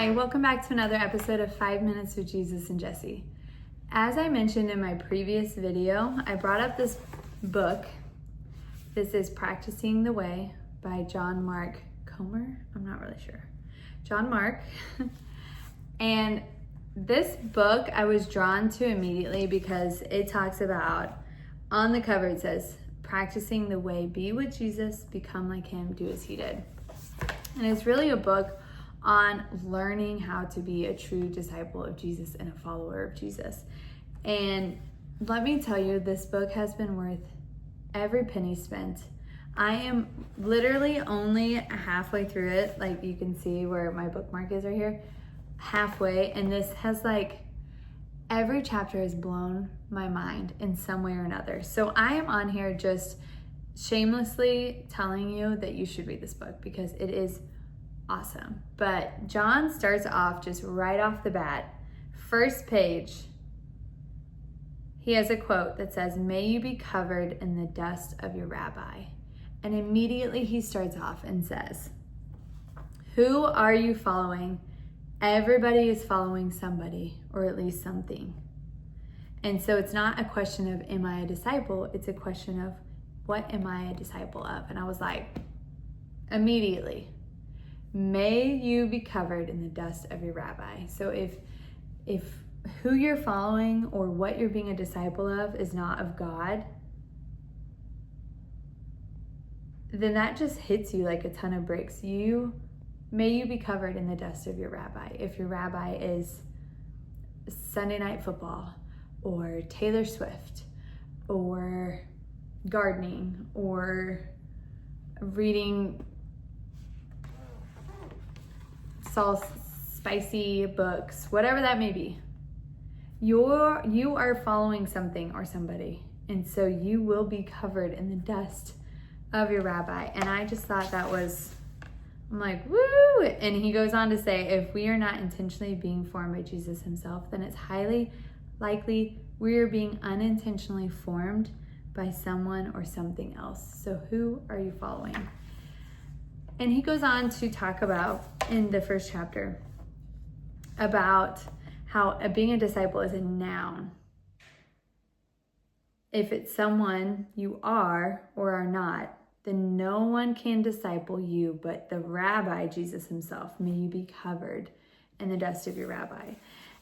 Hi, welcome back to another episode of 5 Minutes with Jesus and Jesse. As I mentioned in my previous video, I brought up this book. This is Practicing the Way by John Mark Comer. I'm not really sure. John Mark. And this book I was drawn to immediately because it talks about, on the cover it says, practicing the way, be with Jesus, become like him, do as he did. And it's really a book on learning how to be a true disciple of Jesus and a follower of Jesus. And let me tell you, this book has been worth every penny spent. I am literally only halfway through it. Like you can see where my bookmark is right here, halfway. And this has every chapter has blown my mind in some way or another. So I am on here just shamelessly telling you that you should read this book because it is awesome. But John starts off just right off the bat, first page, he has a quote that says, "May you be covered in the dust of your rabbi." And immediately he starts off and says, who are you following? Everybody is following somebody, or at least something. And so it's not a question of, am I a disciple? It's a question of, what am I a disciple of? And I was like, immediately, may you be covered in the dust of your rabbi. So if who you're following or what you're being a disciple of is not of God, then that just hits you like a ton of bricks. May you be covered in the dust of your rabbi. If your rabbi is Sunday Night Football or Taylor Swift or gardening or reading spicy books, whatever that may be, you are following something or somebody, and so you will be covered in the dust of your rabbi. And I just thought that was, I'm like, woo! And he goes on to say, if we are not intentionally being formed by Jesus himself, then it's highly likely we are being unintentionally formed by someone or something else. So who are you following? And he goes on to talk about, in the first chapter, about how being a disciple is a noun. If it's someone you are or are not, then no one can disciple you but the rabbi, Jesus himself. May you be covered in the dust of your rabbi.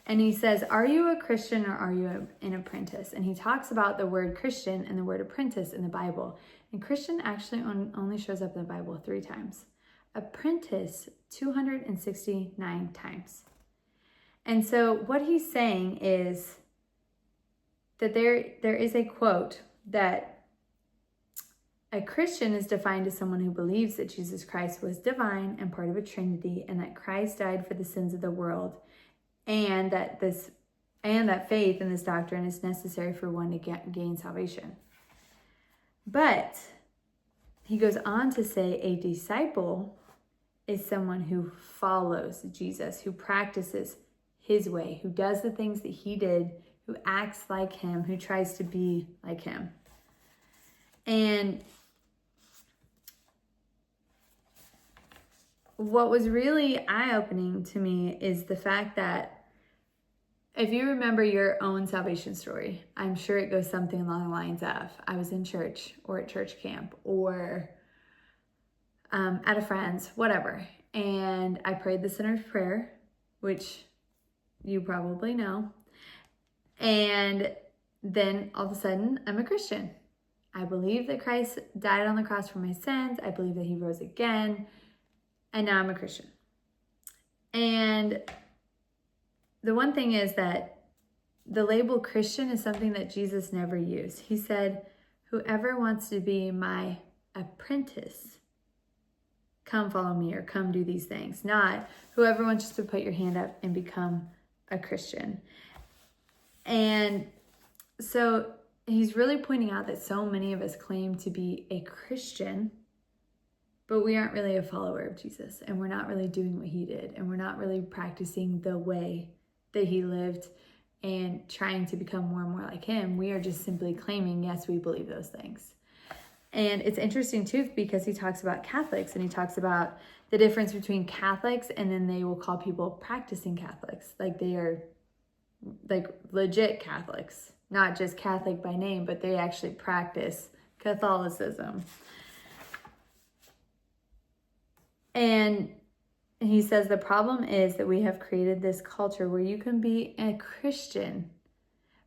And he says, are you a Christian or are you an apprentice? And he talks about the word Christian and the word apprentice in the Bible. And Christian actually only shows up in the Bible 3 times. Apprentice 269 times. And so what he's saying is that there is a quote that a Christian is defined as someone who believes that Jesus Christ was divine and part of a Trinity, and that Christ died for the sins of the world, and that faith in this doctrine is necessary for one to gain salvation. But he goes on to say a disciple is someone who follows Jesus, who practices his way, who does the things that he did, who acts like him, who tries to be like him. And what was really eye-opening to me is the fact that if you remember your own salvation story, I'm sure it goes something along the lines of, I was in church or at church camp or at a friend's, whatever. And I prayed the sinner's prayer, which you probably know. And then all of a sudden, I'm a Christian. I believe that Christ died on the cross for my sins. I believe that he rose again. And now I'm a Christian. And the one thing is that the label Christian is something that Jesus never used. He said, whoever wants to be my apprentice, come follow me or come do these things. Not whoever wants to put your hand up and become a Christian. And so he's really pointing out that so many of us claim to be a Christian, but we aren't really a follower of Jesus, and we're not really doing what he did, and we're not really practicing the way that he lived and trying to become more and more like him. We are just simply claiming, yes, we believe those things. And it's interesting too, because he talks about Catholics and he talks about the difference between Catholics and then they will call people practicing Catholics. Like they are like legit Catholics, not just Catholic by name, but they actually practice Catholicism. And he says the problem is that we have created this culture where you can be a Christian,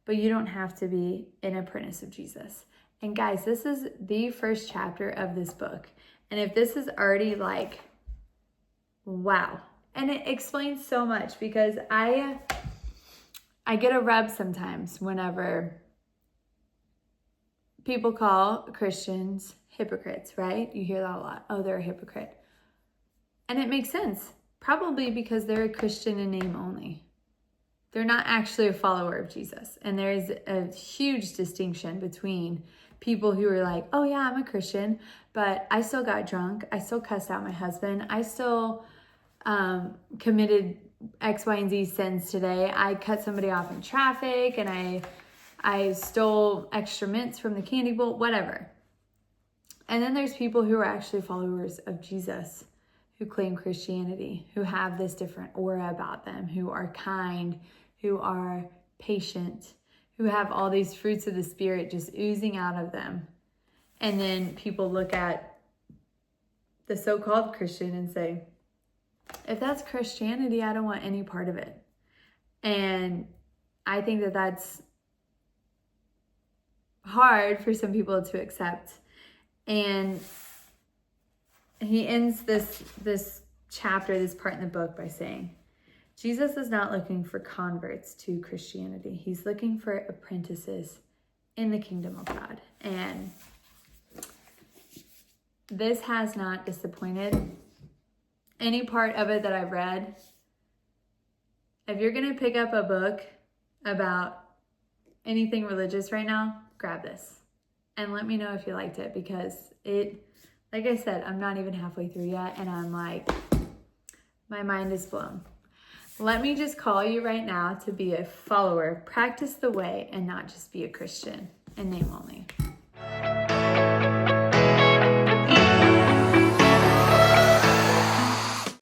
but you don't have to be an apprentice of Jesus. And guys, this is the first chapter of this book. And if this is already like, wow. And it explains so much, because I get a rub sometimes whenever people call Christians hypocrites, right? You hear that a lot. Oh, they're a hypocrite. And it makes sense. Probably because they're a Christian in name only. They're not actually a follower of Jesus. And there's a huge distinction between people who are like, oh yeah, I'm a Christian, but I still got drunk. I still cussed out my husband. I still committed X, Y, and Z sins today. I cut somebody off in traffic, and I stole extra mints from the candy bowl, whatever. And then there's people who are actually followers of Jesus, who claim Christianity, who have this different aura about them, who are kind, who are patient, who have all these fruits of the Spirit just oozing out of them. And then people look at the so-called Christian and say, if that's Christianity, I don't want any part of it. And I think that that's hard for some people to accept. And he ends this chapter, this part in the book, by saying, Jesus is not looking for converts to Christianity. He's looking for apprentices in the kingdom of God. And this has not disappointed. Any part of it that I've read, if you're going to pick up a book about anything religious right now, grab this. And let me know if you liked it, because it, like I said, I'm not even halfway through yet, and I'm like, my mind is blown. Let me just call you right now to be a follower. Practice the way and not just be a Christian in name only.